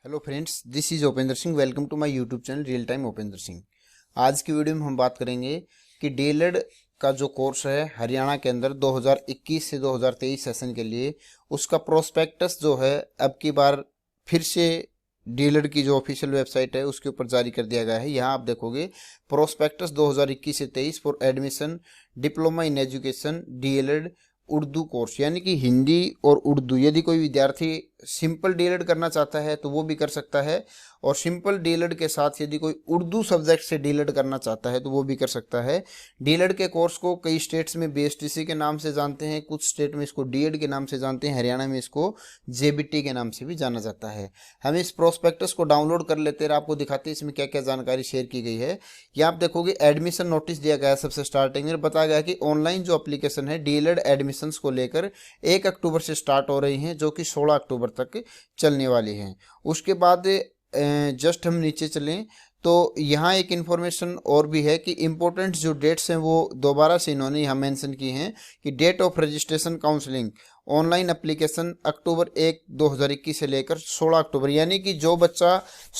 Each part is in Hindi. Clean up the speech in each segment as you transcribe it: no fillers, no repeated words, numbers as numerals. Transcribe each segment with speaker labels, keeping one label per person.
Speaker 1: Hello friends, this is Upendra Singh. Welcome to my YouTube channel real time Upendra Singh. आज की वीडियो में हम बात करेंगे कि डीएलएड का जो कोर्स है हरियाणा के अंदर 2021 से 2023 सेशन के लिए, उसका प्रोस्पेक्टस जो है अब की बार फिर से डीएलएड की जो ऑफिशियल वेबसाइट है उसके ऊपर जारी कर दिया गया है। यहाँ आप देखोगे प्रोस्पेक्टस 2021 से 23 for admission diploma in education DElEd Urdu course, यानी कि हिंदी और उर्दू। यदि कोई विद्यार्थी सिंपल डीएलएड करना चाहता है तो वो भी कर सकता है, और सिंपल डीएलएड के साथ यदि कोई उर्दू सब्जेक्ट से डीएलएड करना चाहता है तो वो भी कर सकता है। डीएलएड के कोर्स को कई स्टेट्स में बीएसटीसी के नाम से जानते हैं, कुछ स्टेट में इसको डीएड के नाम से जानते हैं, हरियाणा में इसको जेबीटी के नाम से भी जाना जाता है। हम इस प्रोस्पेक्टस को डाउनलोड कर लेते हैं, आपको दिखाते हैं इसमें क्या क्या जानकारी शेयर की गई है। यहाँ आप देखोगे एडमिशन नोटिस दिया गया है। सबसे स्टार्टिंग में बताया गया कि ऑनलाइन जो एप्लीकेशन है डीएलएड एडमिशंस को लेकर 1 अक्टूबर से स्टार्ट हो रही हैं, जो कि 16 अक्टूबर तक चलने वाली हैं। उसके बाद जस्ट हम नीचे चलें तो यहाँ एक इन्फॉर्मेशन और भी है कि इम्पोर्टेंट जो डेट्स हैं वो दोबारा से इन्होंने यहाँ मेंशन की हैं कि date of registration counselling online application October 1 2021 से लेकर 16 अक्टूबर, यानी कि जो बच्चा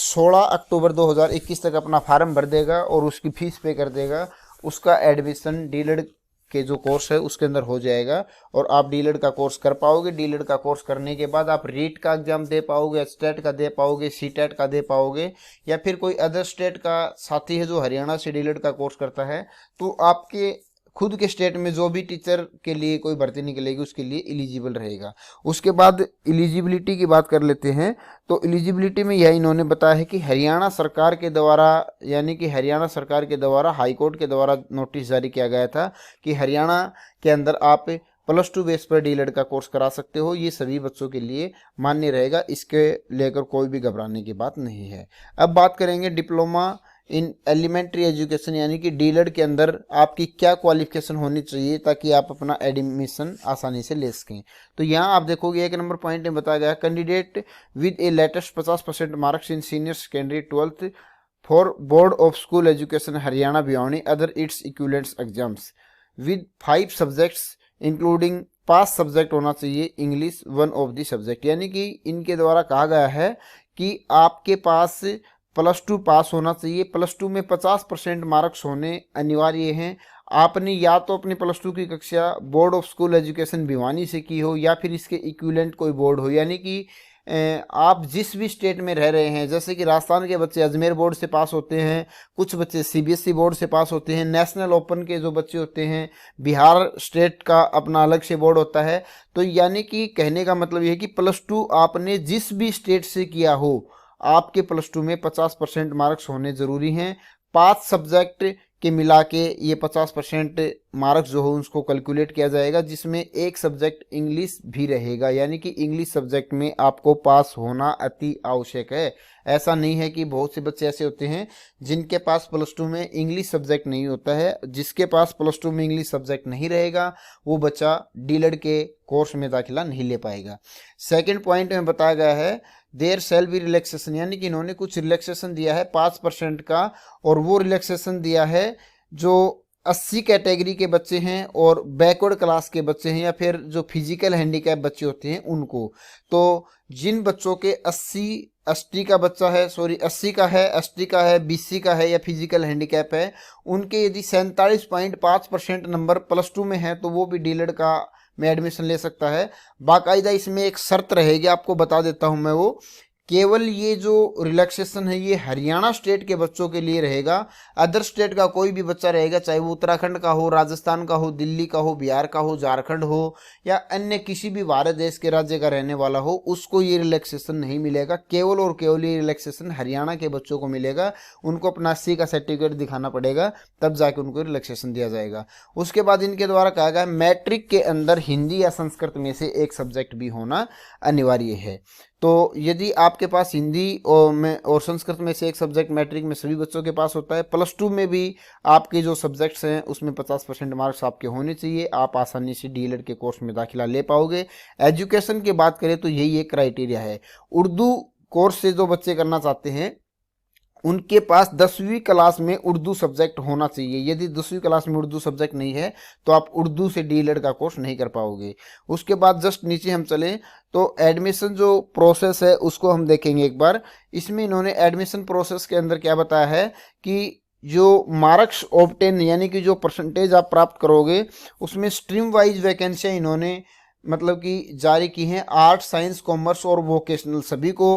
Speaker 1: 16 अक्टूबर 2021 तक अपना फार्म भर देगा और उसकी फीस पे कर देगा, उसका एडमिशन डीएलएड के जो कोर्स है उसके अंदर हो जाएगा और आप डीएलएड का कोर्स कर पाओगे। डीएलएड का कोर्स करने के बाद आप रीट का एग्जाम दे पाओगे, स्टेट का दे पाओगे, सीटेट का दे पाओगे, या फिर कोई अदर स्टेट का साथी है जो हरियाणा से डीएलएड का कोर्स करता है तो आपके खुद के स्टेट में जो भी टीचर के लिए कोई भर्ती निकलेगी उसके लिए एलिजिबल रहेगा। उसके बाद एलिजिबिलिटी की बात कर लेते हैं। तो एलिजिबिलिटी में यह इन्होंने बताया है कि हरियाणा सरकार के द्वारा, यानी कि हरियाणा सरकार के द्वारा हाईकोर्ट के द्वारा नोटिस जारी किया गया था कि हरियाणा के अंदर आप +2 बेस पर डीएलएड का कोर्स करा सकते हो। ये सभी बच्चों के लिए मान्य रहेगा, इसके लेकर कोई भी घबराने की बात नहीं है। अब बात करेंगे डिप्लोमा इन एलिमेंट्री एजुकेशन, यानी कि डीएलएड के अंदर आपकी क्या क्वालिफिकेशन होनी चाहिए ताकि आप अपना एडमिशन आसानी से ले सकें। तो यहाँ आप देखोगे 1 नंबर पॉइंट में बताया गया candidate with A latest 50% marks in senior secondary 12th for board of school education Haryana beyond other it's equivalents exams with 5 subjects including 5 subject होना चाहिए, इंग्लिश 1 ऑफ द सब्जेक्ट। यानी कि इनके द्वारा कहा गया है कि आपके पास +2 पास होना चाहिए, +2 में 50% मार्क्स होने अनिवार्य हैं। आपने या तो अपनी +2 की कक्षा board of school education Bhiwani से की हो या फिर इसके इक्विवेलेंट कोई बोर्ड हो, यानी कि आप जिस भी स्टेट में रह रहे हैं, जैसे कि राजस्थान के बच्चे अजमेर बोर्ड से पास होते हैं, कुछ बच्चे सीबीएसई बोर्ड से पास होते हैं, नेशनल ओपन के जो बच्चे होते हैं बिहार स्टेट का अपना अलग से बोर्ड होता है। तो यानी कि कहने का मतलब ये है कि +2 आपने जिस भी स्टेट से किया हो, आपके +2 में 50% मार्क्स होने ज़रूरी हैं। 5 सब्जेक्ट के मिला के ये 50% मार्क्स जो हो उसको कैलकुलेट किया जाएगा, जिसमें एक सब्जेक्ट इंग्लिश भी रहेगा, यानी कि इंग्लिश सब्जेक्ट में आपको पास होना अति आवश्यक है। ऐसा नहीं है कि बहुत से बच्चे ऐसे होते हैं जिनके पास +2 में इंग्लिश सब्जेक्ट नहीं होता है। जिसके पास +2 में इंग्लिश सब्जेक्ट नहीं रहेगा वो बच्चा डीएलएड के कोर्स में दाखिला नहीं ले पाएगा। सेकेंड पॉइंट में बताया गया है देयर शैल बी रिलैक्सेशन, यानी कि इन्होंने कुछ रिलैक्सेशन दिया है 5% का, और वो रिलैक्सेशन दिया है जो 80 कैटेगरी के बच्चे हैं और बैकवर्ड क्लास के बच्चे हैं या फिर जो फिजिकल हैंडीकैप बच्चे होते हैं उनको। तो जिन बच्चों के 80 एसटी का बच्चा है, 80 का है, एसटी का है, बीसी का है या फिजिकल हैंडीकैप है, उनके यदि 47.5% नंबर +2 में है तो वो भी डीएलएड का में एडमिशन ले सकता है। बाकायदा इसमें एक शर्त रहेगी, आपको बता देता हूं मैं, वो केवल ये जो रिलैक्सेशन है ये हरियाणा स्टेट के बच्चों के लिए रहेगा। अदर स्टेट का कोई भी बच्चा रहेगा, चाहे वो उत्तराखंड का हो, राजस्थान का हो, दिल्ली का हो, बिहार का हो, झारखंड हो या अन्य किसी भी भारत देश के राज्य का रहने वाला हो, उसको ये रिलैक्सेशन नहीं मिलेगा। केवल और केवल ये रिलैक्सेशन हरियाणा के बच्चों को मिलेगा। उनको अपना 80 का सर्टिफिकेट दिखाना पड़ेगा, तब जाके उनको रिलैक्सेशन दिया जाएगा। उसके बाद इनके द्वारा कहा गया मैट्रिक के अंदर हिंदी या संस्कृत में से एक सब्जेक्ट भी होना अनिवार्य है। तो यदि आपके पास हिंदी और संस्कृत में से एक सब्जेक्ट मैट्रिक में सभी बच्चों के पास होता है, +2 में भी आपके जो सब्जेक्ट्स हैं उसमें 50% मार्क्स आपके होने चाहिए, आप आसानी से डीएलएड के कोर्स में दाखिला ले पाओगे। एजुकेशन की बात करें तो यही एक क्राइटेरिया है। उर्दू कोर्स से जो बच्चे करना चाहते हैं उनके पास 10वीं क्लास में उर्दू सब्जेक्ट होना चाहिए। यदि 10वीं क्लास में उर्दू सब्जेक्ट नहीं है तो आप उर्दू से डीएलएड का कोर्स नहीं कर पाओगे। उसके बाद जस्ट नीचे हम चलें तो एडमिशन जो प्रोसेस है उसको हम देखेंगे एक बार। इसमें इन्होंने एडमिशन प्रोसेस के अंदर क्या बताया है कि जो मार्क्स ऑब्टेन यानी कि जो परसेंटेज आप प्राप्त करोगे उसमें स्ट्रीम वाइज वैकेंसियाँ इन्होंने मतलब कि जारी की हैं। आर्ट, साइंस, कॉमर्स और वोकेशनल सभी को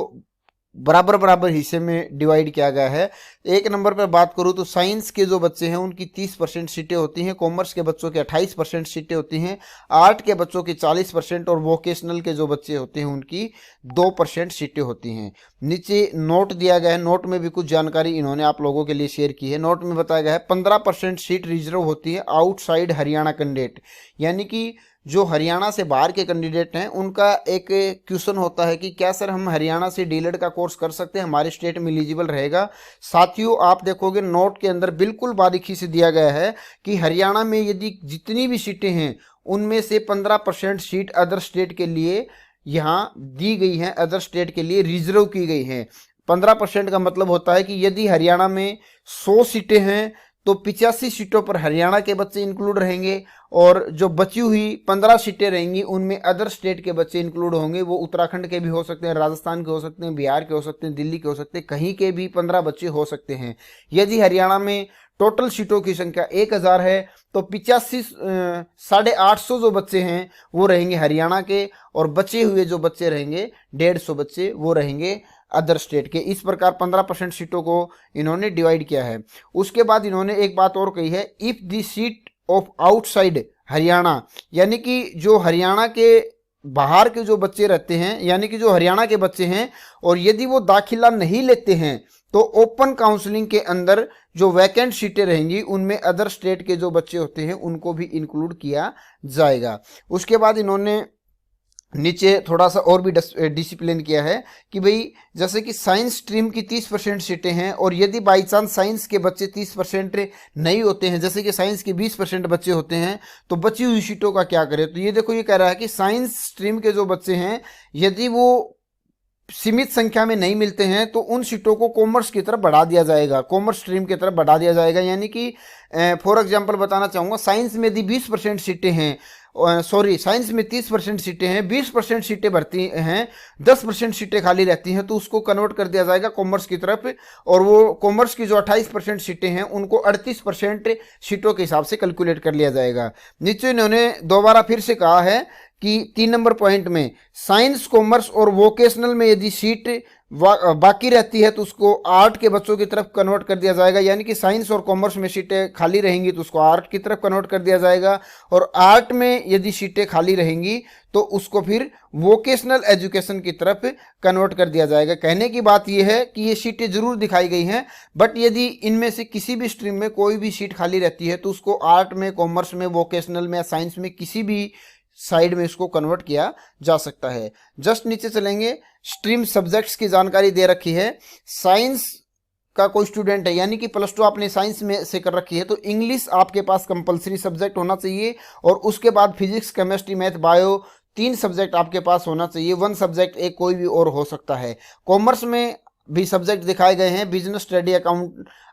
Speaker 1: बराबर बराबर हिस्से में डिवाइड किया गया है। एक नंबर पर बात करूँ तो साइंस के जो बच्चे हैं उनकी 30% सीटें होती हैं, कॉमर्स के बच्चों की 28% सीटें होती हैं, आर्ट के बच्चों की 40% और वोकेशनल के जो बच्चे होते हैं उनकी 2% सीटें होती हैं। नीचे नोट दिया गया है, नोट में भी कुछ जानकारी इन्होंने आप लोगों के लिए शेयर की है। नोट में बताया गया है 15% सीट रिजर्व होती है आउटसाइड हरियाणा कैंडिडेट, यानी कि जो हरियाणा से बाहर के कैंडिडेट हैं उनका एक क्वेश्चन होता है कि क्या सर हम हरियाणा से डीएलएड का कोर्स कर सकते हैं, हमारे स्टेट में एलिजिबल रहेगा। साथियों आप देखोगे नोट के अंदर बिल्कुल बारीकी से दिया गया है कि हरियाणा में यदि जितनी भी सीटें हैं उनमें से 15% सीट अदर स्टेट के लिए यहाँ दी गई हैं, अदर स्टेट के लिए रिजर्व की गई हैं। 15% का मतलब होता है कि यदि हरियाणा में 100 सीटें हैं तो 85 सीटों पर हरियाणा के बच्चे इंक्लूड रहेंगे और जो बची हुई 15 सीटें रहेंगी उनमें अदर स्टेट के बच्चे इंक्लूड होंगे। वो उत्तराखंड के भी हो सकते हैं, राजस्थान के हो सकते हैं, बिहार के हो सकते हैं, दिल्ली के हो सकते हैं, कहीं के भी 15 बच्चे हो सकते हैं। यदि हरियाणा में टोटल सीटों की संख्या 1000 है तो 85 850 जो बच्चे हैं वो रहेंगे हरियाणा के और बचे हुए जो बच्चे रहेंगे 150 बच्चे वो रहेंगे अदर स्टेट के। इस प्रकार 15% सीटों को इन्होंने डिवाइड किया है। उसके बाद इन्होंने एक बात और कही है, if the seat of outside Haryana, यानी कि जो हरियाणा के बाहर के जो बच्चे रहते हैं यानी कि जो हरियाणा के बच्चे हैं और यदि वो दाखिला नहीं लेते हैं तो ओपन काउंसलिंग के अंदर जो वैकेंट सीटें रहेंगी उनमें अदर स्टेट के जो बच्चे होते हैं उनको भी इंक्लूड किया जाएगा। उसके बाद इन्होंने नीचे थोड़ा सा और भी डिसिप्लिन किया है कि भाई जैसे कि साइंस स्ट्रीम की 30% सीटें हैं और यदि बाई चांस साइंस के बच्चे 30% नहीं होते हैं, जैसे कि साइंस के 20% बच्चे होते हैं, तो बची हुई सीटों का क्या करें। तो ये देखो ये कह रहा है कि साइंस स्ट्रीम के जो बच्चे हैं यदि वो सीमित संख्या में नहीं मिलते हैं तो उन सीटों को कॉमर्स की तरफ बढ़ा दिया जाएगा, कॉमर्स स्ट्रीम की तरफ बढ़ा दिया जाएगा। यानी कि फॉर एग्जांपल बताना चाहूँगा, साइंस में यदि 20% सीटें हैं, साइंस में 30% सीटें हैं, 20% सीटें भरती हैं, 10% सीटें खाली रहती हैं तो उसको कन्वर्ट कर दिया जाएगा कॉमर्स की तरफ और वो कॉमर्स की जो 28% सीटें हैं उनको 38% सीटों के हिसाब से कैलकुलेट कर लिया जाएगा। नीचे इन्होंने दोबारा फिर से कहा है कि 3 नंबर पॉइंट में साइंस, कॉमर्स और वोकेशनल में यदि सीट बाकी रहती है तो उसको आर्ट के बच्चों की तरफ कन्वर्ट कर दिया जाएगा। यानी कि साइंस और कॉमर्स में सीटें खाली रहेंगी तो उसको आर्ट की तरफ कन्वर्ट कर दिया जाएगा और आर्ट में यदि सीटें खाली रहेंगी तो उसको फिर वोकेशनल एजुकेशन की तरफ कन्वर्ट कर दिया जाएगा। कहने की बात यह है कि ये सीटें जरूर दिखाई गई हैं, बट यदि इनमें से किसी भी स्ट्रीम में कोई भी सीट खाली रहती है तो उसको आर्ट में, कॉमर्स में, वोकेशनल में या साइंस में किसी भी साइड में इसको कन्वर्ट किया जा सकता है। जस्ट नीचे चलेंगे, स्ट्रीम सब्जेक्ट्स की जानकारी दे रखी है। साइंस का कोई स्टूडेंट है यानी कि प्लस 2 आपने साइंस में से कर रखी है तो इंग्लिश आपके पास कंपलसरी सब्जेक्ट होना चाहिए और उसके बाद physics, chemistry, math, bio 3 subject आपके पास होना चाहिए। 1 सब्जेक्ट एक कोई भी और हो सकता है। कॉमर्स में भी सब्जेक्ट दिखाए गए हैं, बिजनेस स्टडी,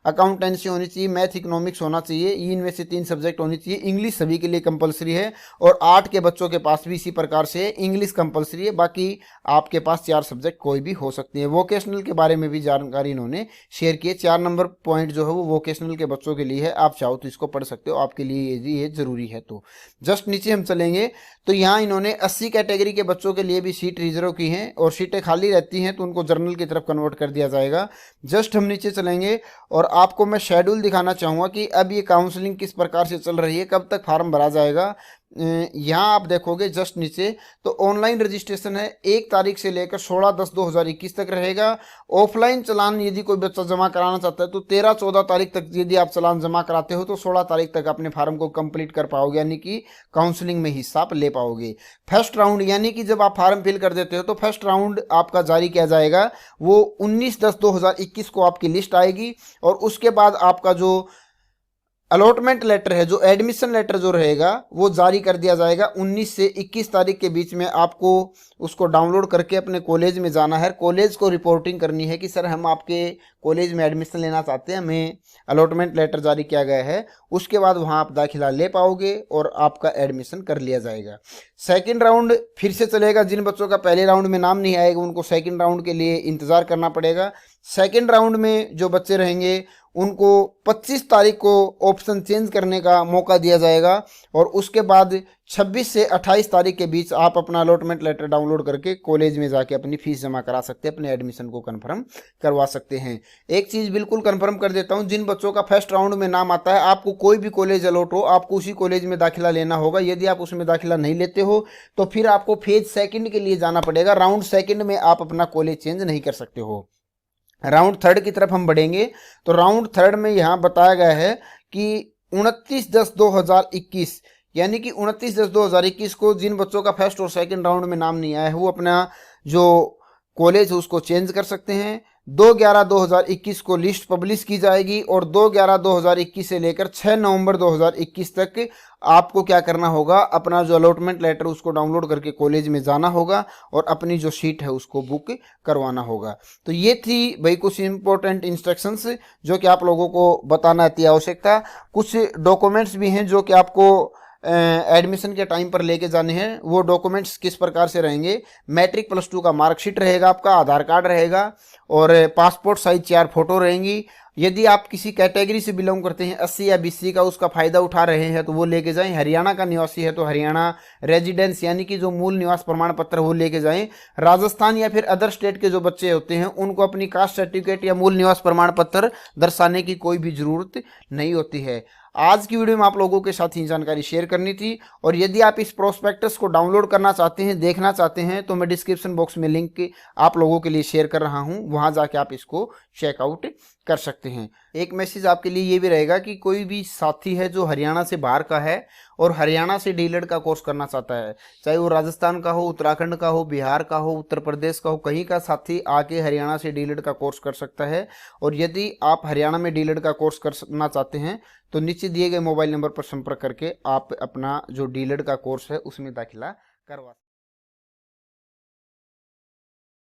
Speaker 1: अकाउंटेंसी होनी चाहिए, मैथ, इकोनॉमिक्स होना चाहिए, इनमें से 3 सब्जेक्ट होनी चाहिए। इंग्लिश सभी के लिए कंपलसरी है और आर्ट के बच्चों के पास भी इसी प्रकार से इंग्लिश कंपलसरी है, बाकी आपके पास 4 सब्जेक्ट कोई भी हो सकते हैं। वोकेशनल के बारे में भी जानकारी इन्होंने शेयर की है। 4 नंबर पॉइंट जो है वो वोकेशनल के बच्चों के लिए है, आप चाहो तो इसको पढ़ सकते हो, आपके लिए यदि ये जरूरी है तो। जस्ट नीचे हम चलेंगे तो यहाँ इन्होंने 80 कैटेगरी के बच्चों के लिए भी सीट रिजर्व की हैं और सीटें खाली रहती हैं तो उनको जर्नल की तरफ कन्वर्ट कर दिया जाएगा। जस्ट हम नीचे चलेंगे और आपको मैं शेड्यूल दिखाना चाहूँगा कि अब ये काउंसलिंग किस प्रकार से चल रही है, कब तक फार्म भरा जाएगा। यहाँ आप देखोगे जस्ट नीचे तो ऑनलाइन रजिस्ट्रेशन है 1 तारीख से लेकर 16/10/2021 तक रहेगा। ऑफलाइन चालान यदि कोई बच्चा जमा कराना चाहता है तो 13-14 तारीख तक यदि आप चालान जमा कराते हो तो 16 तारीख तक अपने फार्म को कंप्लीट कर पाओगे, यानी कि काउंसलिंग में हिस्सा आप ले पाओगे। फर्स्ट राउंड यानी कि जब आप फार्म फिल कर देते हो तो फर्स्ट राउंड आपका जारी किया जाएगा, वो 19/10/2021 को आपकी लिस्ट आएगी और उसके बाद आपका जो अलॉटमेंट लेटर है, जो एडमिशन लेटर जो रहेगा वो जारी कर दिया जाएगा। 19 से 21 तारीख के बीच में आपको उसको डाउनलोड करके अपने कॉलेज में जाना है, कॉलेज को रिपोर्टिंग करनी है कि सर हम आपके कॉलेज में एडमिशन लेना चाहते हैं, हमें अलॉटमेंट लेटर जारी किया गया है। उसके बाद वहाँ आप दाखिला ले पाओगे और आपका एडमिशन कर लिया जाएगा। सेकंड राउंड फिर से चलेगा। जिन बच्चों का पहले राउंड में नाम नहीं आएगा उनको सेकंड राउंड के लिए इंतज़ार करना पड़ेगा। सेकंड राउंड में जो बच्चे रहेंगे उनको 25 तारीख को ऑप्शन चेंज करने का मौका दिया जाएगा और उसके बाद 26 से 28 तारीख के बीच आप अपना अलॉटमेंट लेटर डाउनलोड करके कॉलेज में जाके अपनी फीस जमा करा सकते हैं, अपने एडमिशन को कंफर्म करवा सकते हैं। एक चीज़ बिल्कुल कंफर्म कर देता हूं, जिन बच्चों का फर्स्ट राउंड में नाम आता है, आपको कोई भी कॉलेज अलॉट हो, आपको उसी कॉलेज में दाखिला लेना होगा। यदि आप उसमें दाखिला नहीं लेते हो तो फिर आपको फेज सेकंड के लिए जाना पड़ेगा। राउंड सेकंड में आप अपना कॉलेज चेंज नहीं कर सकते हो। राउंड थर्ड की तरफ हम बढ़ेंगे तो राउंड थर्ड में यहाँ बताया गया है कि 29/10/2021 यानी कि 29/10/2021 को जिन बच्चों का फर्स्ट और सेकंड राउंड में नाम नहीं आया है वो अपना जो कॉलेज है उसको चेंज कर सकते हैं। 2/11/2021 को लिस्ट पब्लिश की जाएगी और 2/11/2021 से लेकर 6 नवंबर 2021 तक आपको क्या करना होगा, अपना जो अलॉटमेंट लेटर उसको डाउनलोड करके कॉलेज में जाना होगा और अपनी जो सीट है उसको बुक करवाना होगा। तो ये थी भाई कुछ इंपॉर्टेंट इंस्ट्रक्शंस जो कि आप लोगों को बताना अति आवश्यक था। कुछ डॉक्यूमेंट्स भी हैं जो कि आपको एडमिशन के टाइम पर लेके जाने हैं। वो डॉक्यूमेंट्स किस प्रकार से रहेंगे, मैट्रिक +2 का मार्कशीट रहेगा, आपका आधार कार्ड रहेगा और पासपोर्ट साइज 4 फोटो रहेंगी। यदि आप किसी कैटेगरी से बिलोंग करते हैं, SC या BC का, उसका फायदा उठा रहे हैं तो वो लेके जाएं। हरियाणा का निवासी है तो हरियाणा रेजिडेंस यानी कि जो मूल निवास प्रमाण पत्र वो लेके जाएं। राजस्थान या फिर अदर स्टेट के जो बच्चे होते हैं उनको अपनी कास्ट सर्टिफिकेट या मूल निवास प्रमाण पत्र दर्शाने की कोई भी जरूरत नहीं होती है। आज की वीडियो में आप लोगों के साथ ही जानकारी शेयर करनी थी और यदि आप इस प्रोस्पेक्टस को डाउनलोड करना चाहते हैं, देखना चाहते हैं तो मैं डिस्क्रिप्शन बॉक्स में लिंक आप लोगों के लिए शेयर कर रहा हूं, वहां जाके आप इसको चेकआउट कर सकते हैं। एक मैसेज आपके लिए ये भी रहेगा कि कोई भी साथी है जो हरियाणा से बाहर का है और हरियाणा से डीएलएड का कोर्स करना चाहता है, चाहे वो राजस्थान का हो, उत्तराखंड का हो, बिहार का हो, उत्तर प्रदेश का हो, कहीं का साथी आके हरियाणा से डीएलएड का कोर्स कर सकता है। और यदि आप हरियाणा में डीएलएड का कोर्स करना चाहते हैं तो नीचे दिए गए मोबाइल नंबर पर संपर्क करके आप अपना जो डीएलएड का कोर्स है उसमें दाखिला करवा